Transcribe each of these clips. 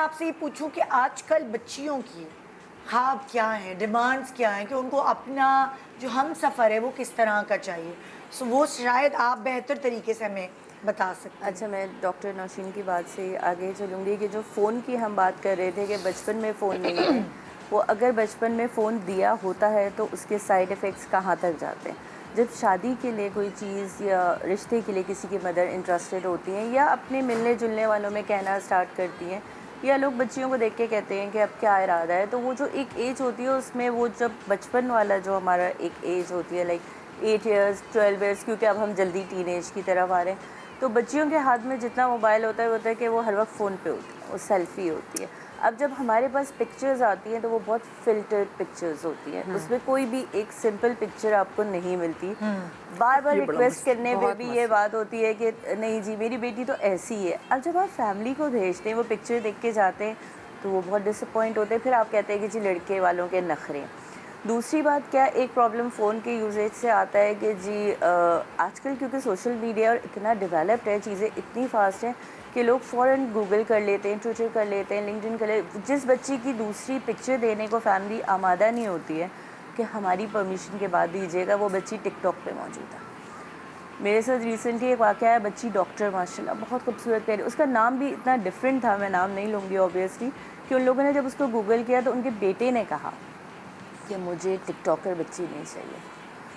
آپ سے یہ پوچھوں کہ آج کل بچیوں کی خواب کیا ہیں، ڈیمانڈز کیا ہیں، کہ ان کو اپنا جو ہم سفر ہے وہ کس طرح کا چاہیے، سو وہ شاید آپ بہتر طریقے سے ہمیں بتا سکتے ہیں. اچھا، میں ڈاکٹر نوشین کی بات سے آگے چلوں گی کہ جو فون کی ہم بات کر رہے تھے کہ بچپن میں فون نہیں ہے، وہ اگر بچپن میں فون دیا ہوتا ہے تو اس کے سائیڈ ایفیکٹس کہاں تک جاتے ہیں. جب شادی کے لیے کوئی چیز یا رشتے کے لیے کسی کی مدر انٹرسٹڈ ہوتی ہیں یا اپنے ملنے جلنے والوں میں کہنا اسٹارٹ کرتی ہیں یا لوگ بچیوں کو دیکھ کے کہتے ہیں کہ اب کیا ارادہ ہے، تو وہ جو ایک ایج ہوتی ہے اس میں وہ جب بچپن والا جو ہمارا ایک ایج ہوتی ہے لائک 8 ایئرس 12 ایئرس، کیونکہ اب ہم جلدی ٹین ایج کی طرف آ رہے ہیں، تو بچیوں کے ہاتھ میں جتنا موبائل ہوتا ہے کہ وہ ہر وقت فون پہ ہوتی ہے، وہ سیلفی ہوتی ہے. اب جب ہمارے پاس پکچرز آتی ہیں تو وہ بہت فلٹرڈ پکچرز ہوتی ہیں، اس میں کوئی بھی ایک سمپل پکچر آپ کو نہیں ملتی. بار بار ریکویسٹ کرنے پہ بھی یہ بات ہوتی ہے کہ نہیں جی میری بیٹی تو ایسی ہے. اب جب آپ فیملی کو بھیجتے ہیں وہ پکچر دیکھ کے جاتے ہیں تو وہ بہت ڈس اپوائنٹ ہوتے ہیں، پھر آپ کہتے ہیں کہ جی لڑکے والوں کے نخرے. دوسری بات کیا ایک پرابلم فون کے یوزیج سے آتا ہے کہ جی آج کل کیونکہ سوشل میڈیا اور اتنا ڈیولپڈ ہے، چیزیں اتنی فاسٹ ہیں کہ لوگ فوراً گوگل کر لیتے ہیں، ٹویٹر کر لیتے ہیں، لنکڈ ان کر لیتے ہیں. جس بچی کی دوسری پکچر دینے کو فیملی آمادہ نہیں ہوتی ہے کہ ہماری پرمیشن کے بعد دیجیے گا، وہ بچی ٹک ٹاک پہ موجود ہے. میرے ساتھ ریسنٹلی ایک واقعہ ہے، بچی ڈاکٹر ماشاء اللہ بہت خوبصورت پیاری، اس کا نام بھی اتنا ڈفرینٹ تھا، میں نام نہیں لوں گی اوبیسلی، کہ ان لوگوں نے جب اس کو گوگل کیا تو ان کے بیٹے نے کہا کہ مجھے ٹک ٹاکر بچی نہیں چاہیے.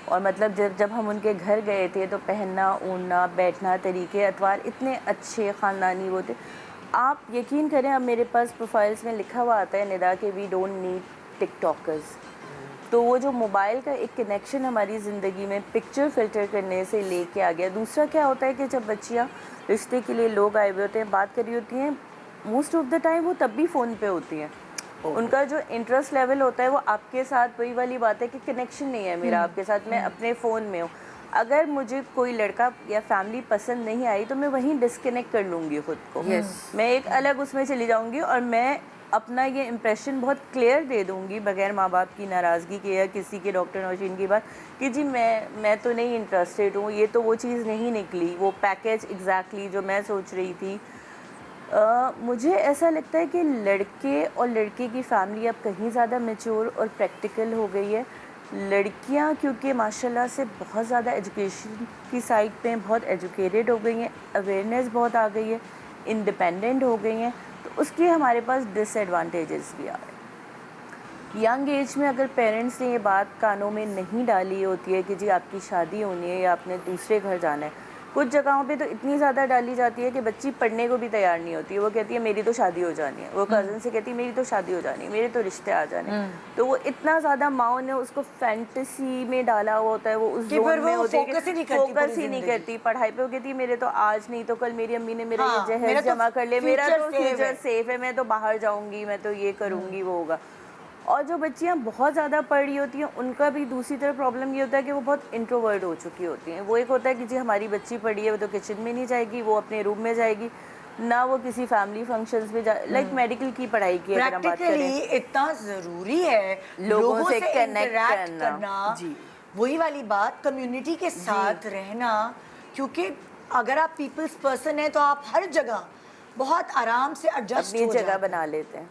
اور مطلب جب ہم ان کے گھر گئے تھے تو پہننا اڑنا بیٹھنا طریقے اطوار اتنے اچھے خاندانی وہ تھے. آپ یقین کریں اب میرے پاس پروفائلز میں لکھا ہوا آتا ہے ندا کہ we don't need TikTokers. تو وہ جو موبائل کا ایک کنیکشن ہماری زندگی میں پکچر فلٹر کرنے سے لے کے آ گیا. دوسرا کیا ہوتا ہے کہ جب بچیاں رشتے کے لیے لوگ آئے ہوئے ہوتے ہیں بات کر رہی ہوتی ہیں، موسٹ آف دا ٹائم وہ تب بھی فون پہ ہوتی ہیں. ان کا جو انٹرسٹ لیول ہوتا ہے وہ آپ کے ساتھ وہی والی بات ہے کہ کنیکشن نہیں ہے میرا آپ کے ساتھ، میں اپنے فون میں ہوں. اگر مجھے کوئی لڑکا یا فیملی پسند نہیں آئی تو میں وہیں ڈسکنیکٹ کر لوں گی خود کو، میں ایک الگ اس میں چلی جاؤں گی اور میں اپنا یہ امپریشن بہت کلیئر دے دوں گی بغیر ماں باپ کی ناراضگی کے یا کسی کے ڈاکٹر نوشین کی بات کہ جی میں تو نہیں انٹرسٹیڈ ہوں، یہ تو وہ چیز نہیں نکلی، وہ پیکیج ایگزیکٹلی جو میں سوچ رہی تھی. مجھے ایسا لگتا ہے کہ لڑکے اور لڑکے کی فیملی اب کہیں زیادہ میچور اور پریکٹیکل ہو گئی ہے. لڑکیاں کیونکہ ماشاء اللہ سے بہت زیادہ ایجوکیشن کی سائڈ پہ بہت ایجوکیٹڈ ہو گئی ہیں، اویئرنیس بہت آ گئی ہے، انڈیپینڈنٹ ہو گئی ہیں، تو اس کے ہمارے پاس ڈس ایڈوانٹیجز بھی آ رہے ہیں. ینگ ایج میں اگر پیرنٹس نے یہ بات کانوں میں نہیں ڈالی ہوتی ہے کہ جی آپ کی شادی ہونی ہے یا آپ نے دوسرے گھر جانا ہے، کچھ جگہوں پہ تو اتنی زیادہ ڈالی جاتی ہے کہ بچی پڑھنے کو بھی تیار نہیں ہوتی ہے. وہ کہتی ہے میری تو شادی ہو جانی ہے، وہ کزن سے کہتی ہے میری تو شادی ہو جانی ہے، میرے تو رشتے آ جانے. تو وہ اتنا زیادہ ماؤں نے اس کو فینٹیسی میں ڈالا ہوا ہوتا ہے، وہ اس زون میں ہوتی ہے کہ فوکس ہی نہیں کرتی پڑھائی پہ. وہ کہتی ہے میرے تو آج نہیں تو کل میری امی نے میرا یہ جہیز جمع کر لے، میرا تو فیوچر سیف ہے، میں تو باہر جاؤں گی، میں تو یہ کروں گی وہ ہوگا. اور جو بچیاں بہت زیادہ پڑھ رہی ہوتی ہیں ان کا بھی دوسری طرف پرابلم یہ ہوتا ہے کہ وہ بہت انٹروورٹ ہو چکی ہوتی ہیں. وہ ایک ہوتا ہے کہ جی ہماری بچی پڑھی ہے وہ تو کچن میں نہیں جائے گی، وہ اپنے روم میں جائے گی، نہ وہ کسی فیملی فنکشنز میں جائے. لائک میڈیکل کی پڑھائی کی اگر ہم بات کریں، پریکٹیکلی اتنا ضروری ہے لوگوں سے انٹریکٹ کرنا، جی وہی والی بات کمیونٹی کے ساتھ رہنا. کیونکہ اگر آپ پیپلز پرسن ہیں تو آپ ہر جگہ بہت آرام سے ایڈجسٹ اپنی ہو جگہ جاتے بنا ہیں. لیتے ہیں.